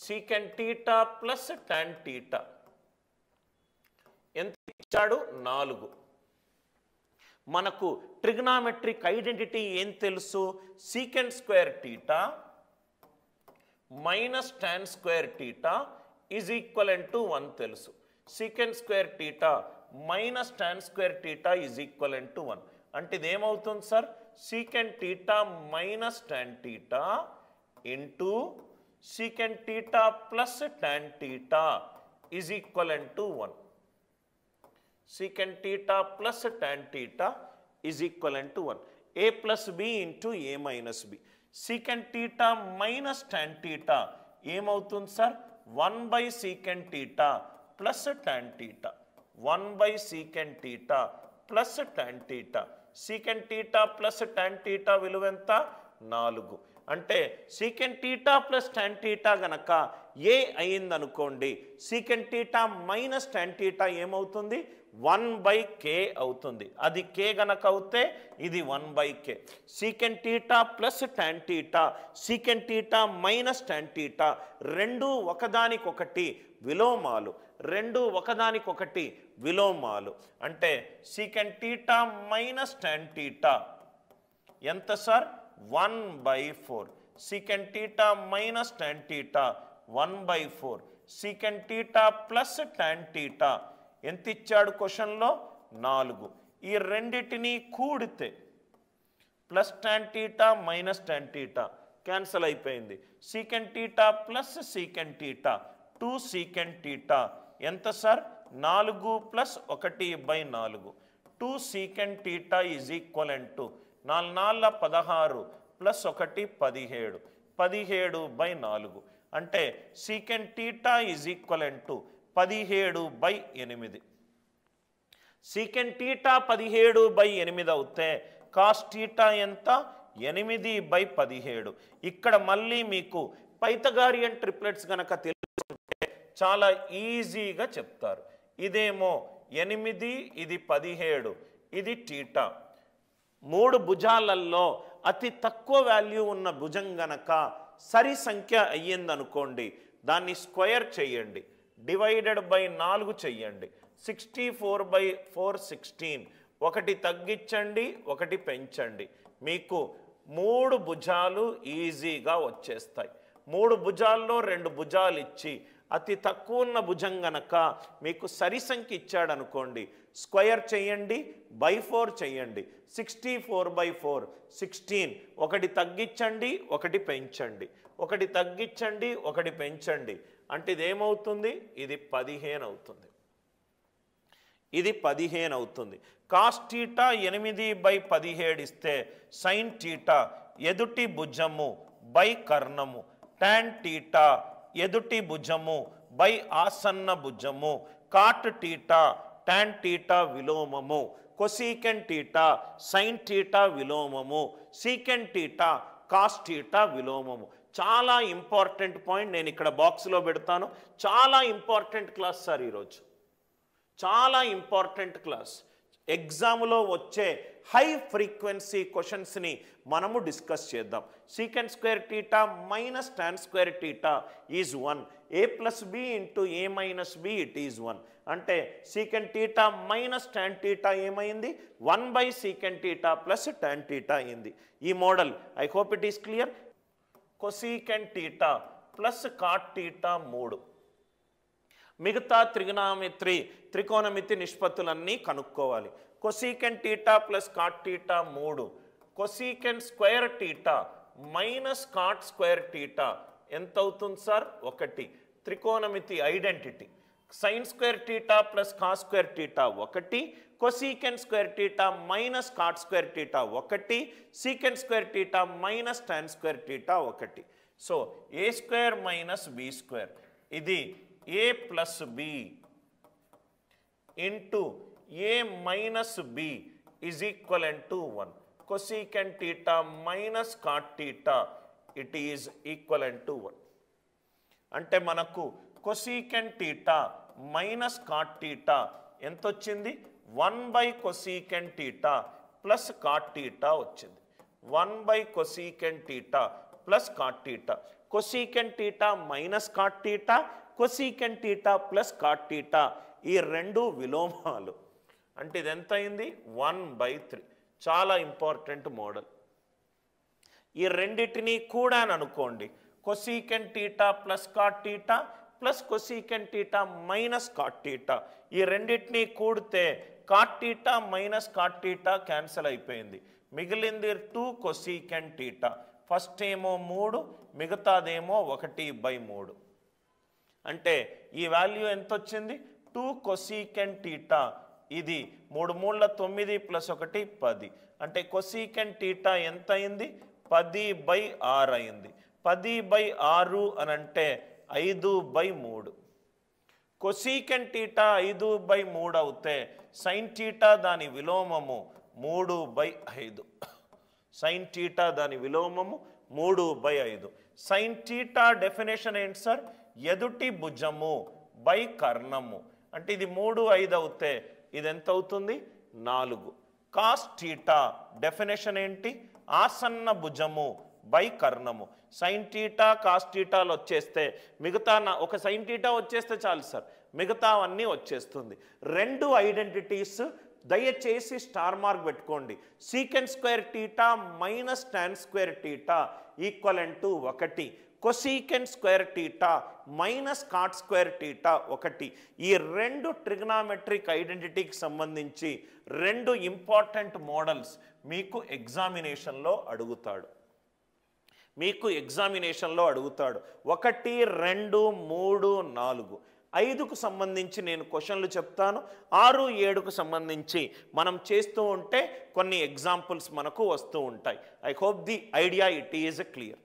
Secant theta plus tan theta ఎంత ఇచ్చాడు 4. మనకు ట్రిగ్నామెట్రిక్ ఐడెంటిటీ ఏం తెలుసు, secant square theta minus tan square theta is equivalent to 1 తెలుసు. Secant square theta minus tan square theta is equivalent to 1 అంటే ఇది ఏమవుతుంది sir, secant theta minus tan theta into secant theta plus tan theta is equivalent to 1. secant theta plus tan theta is equivalent to 1. A plus B into A minus B. Secant theta minus tan theta ఏమవుతుంది sir, 1 by secant theta plus tan theta. 1 by secant theta plus tan theta. Secant theta plus tan theta విలువ ఎంత 4. అంటే secant theta plus tan theta గనక A అయింది అనుకోండి, secant theta minus tan theta ఏమవుతుంది 1 by k అవుతుంది. అది k గనక అవుతే ఇది 1 by k. secant theta plus tan theta, secant theta minus tan theta రెండు ఒకదానికొకటి విలోమాలు, రెండు ఒకదానికొకటి విలోమాలు. అంటే secant theta minus tan theta ఎంత sir 1 by 4. secant theta minus tan theta 1 by 4. secant theta plus tan theta ఎంత ఇచ్చాడు క్వశ్చన్లో 4. ఈ రెండిటిని కూడితే plus tan theta minus tan theta cancel అయిపోయింది. Secant theta plus secant theta 2 secant theta ఎంత sir 4 plus 1/4. 2 secant theta is equivalent to 4 16 plus 1 17. 17/4 అంటే secant theta is equivalent to 17/8. Secant theta 17/8 అవుతే కాస్ టీటా ఎంత 8/17. ఇక్కడ మళ్ళీ మీకు Pythagorean triplets గనక తెలుసుకుంటే చాలా ఈజీగా చెప్తారు. ఇదేమో 8, ఇది 17, ఇది టీటా. 3 భుజాలలో అతి తక్కువ వాల్యూ ఉన్న భుజం గనక సరి సంఖ్య అయ్యిందనుకోండి, దాన్ని స్క్వేర్ చేయండి, డివైడెడ్ బై 4 చెయ్యండి. 64/4 16. ఒకటి తగ్గించండి, ఒకటి పెంచండి, మీకు 3 భుజాలు ఈజీగా వచ్చేస్తాయి. 3 భుజాల్లో 2 భుజాలు ఇచ్చి అతి తక్కువ ఉన్న భుజం గనక మీకు సరి సంఖ్య ఇచ్చాడనుకోండి, స్క్వేర్ చేయండి, బై 4 చేయండి. 64/4 16. ఒకటి తగ్గించండి, ఒకటి పెంచండి, ఒకటి తగ్గించండి, ఒకటి పెంచండి అంటే ఇది ఏమవుతుంది, ఇది 15 అవుతుంది. ఇది 15 అవుతుంది. కాస్ టీటా 8/17 ఇస్తే సైన్ టీటా ఎదుటి భుజము బై కర్ణము, టాన్ టీటా ఎదుటి భుజము బై ఆసన్న భుజము, కాట్ టీటా టాన్ టీటా విలోమము, కొసీకెంట్ టీటా సైన్ టీటా విలోమము, సీకెంట్ టీటా కాస్ టీటా విలోమము. చాలా ఇంపార్టెంట్ పాయింట్ నేను ఇక్కడ బాక్స్లో పెడతాను. చాలా ఇంపార్టెంట్ క్లాస్ సార్ ఈరోజు, చాలా ఇంపార్టెంట్ క్లాస్. ఎగ్జామ్లో వచ్చే హై ఫ్రీక్వెన్సీ క్వశ్చన్స్ని మనము డిస్కస్ చేద్దాం. Secant square theta minus tan square theta is 1. A plus B into A minus B it is 1. అంటే secant theta minus tan theta ఏమైంది 1 by secant theta plus tan theta అయింది. ఈ model I hope it is clear. Cosecant theta plus cot theta 3. మిగతా త్రికోణమితి నిష్పత్తులన్నీ కనుక్కోవాలి. Cosecant theta plus cot theta 3. Cosecant square theta minus cot square theta ఎంత అవుతుంది sir 1. త్రికోణమితి identity sine square theta plus cos square theta 1, cosecant square theta minus cot square theta 1, secant square theta minus tan square theta 1. So A square minus B square, ఇది A plus B into A minus B is equivalent to 1. Cosecant theta minus cot theta it is equivalent to 1. అంటే మనకు cosecant theta minus cot theta ఎంత వచ్చింది 1 by cosecant theta plus cot theta వచ్చింది. 1 by cosecant theta plus cot theta, cosecant theta minus cot theta, cosecant theta plus cot theta, ఈ రెండు విలోమాలు. అంటే ఇది ఎంత అయింది? 1/3. చాలా ఇంపార్టెంట్ మోడల్. ఈ రెండిటిని కూడా అనుకోండి, cosecant theta plus cot theta plus cosecant theta minus cot theta, ఈ రెండిటిని కూడితే cot theta minus cot theta cancel అయిపోయింది, మిగిలింది 2 కొసీకెంట్ టీటా. ఫస్ట్ ఏమో 3, మిగతాదేమో 1/3. అంటే ఈ వాల్యూ ఎంత వచ్చింది? 2 కొసీకెంట్ టీటా. ఇది 3 3 9 ప్లస్ 1 10. అంటే కొసీకెంట్ టీటా ఎంత అయింది? 10/6 అయింది. 10/6 అని అంటే 5/3. కొసీకెంట్ టీటా 5/3 అవుతే సైన్ టీటా దాని విలోమము 3/5. సైన్ టీటా దాని విలోమము 3/5. సైన్ టీటా డెఫినేషన్ ఏంటి సార్? ఎదుటి భుజము బై కర్ణము. అంటే ఇది 3 5 అవుతే ఇది ఎంత అవుతుంది? 4. కాస్ టీటా డెఫినేషన్ ఏంటి? ఆసన్న భుజము బై కర్ణము. సైన్ టీటా కాస్ టీటాలు వచ్చేస్తే మిగతా ఒక సైన్ టీటా వచ్చేస్తే చాలు సార్, మిగతా అన్నీ వచ్చేస్తుంది. 2 ఐడెంటిటీస్ దయచేసి స్టార్ మార్క్ పెట్టుకోండి. Secant square theta minus tan square theta equivalent to 1, cosecant square theta minus cot square theta 1. ఈ 2 ట్రిగ్నామెట్రిక్ ఐడెంటిటీకి సంబంధించి 2 ఇంపార్టెంట్ మోడల్స్ మీకు ఎగ్జామినేషన్లో అడుగుతాడు. 1 2 3 4 5కు సంబంధించి నేను క్వశ్చన్లు చెప్తాను. 6 7కు సంబంధించి మనం చేస్తూ ఉంటే కొన్ని ఎగ్జాంపుల్స్ మనకు వస్తూ ఉంటాయి. I hope the idea it is clear.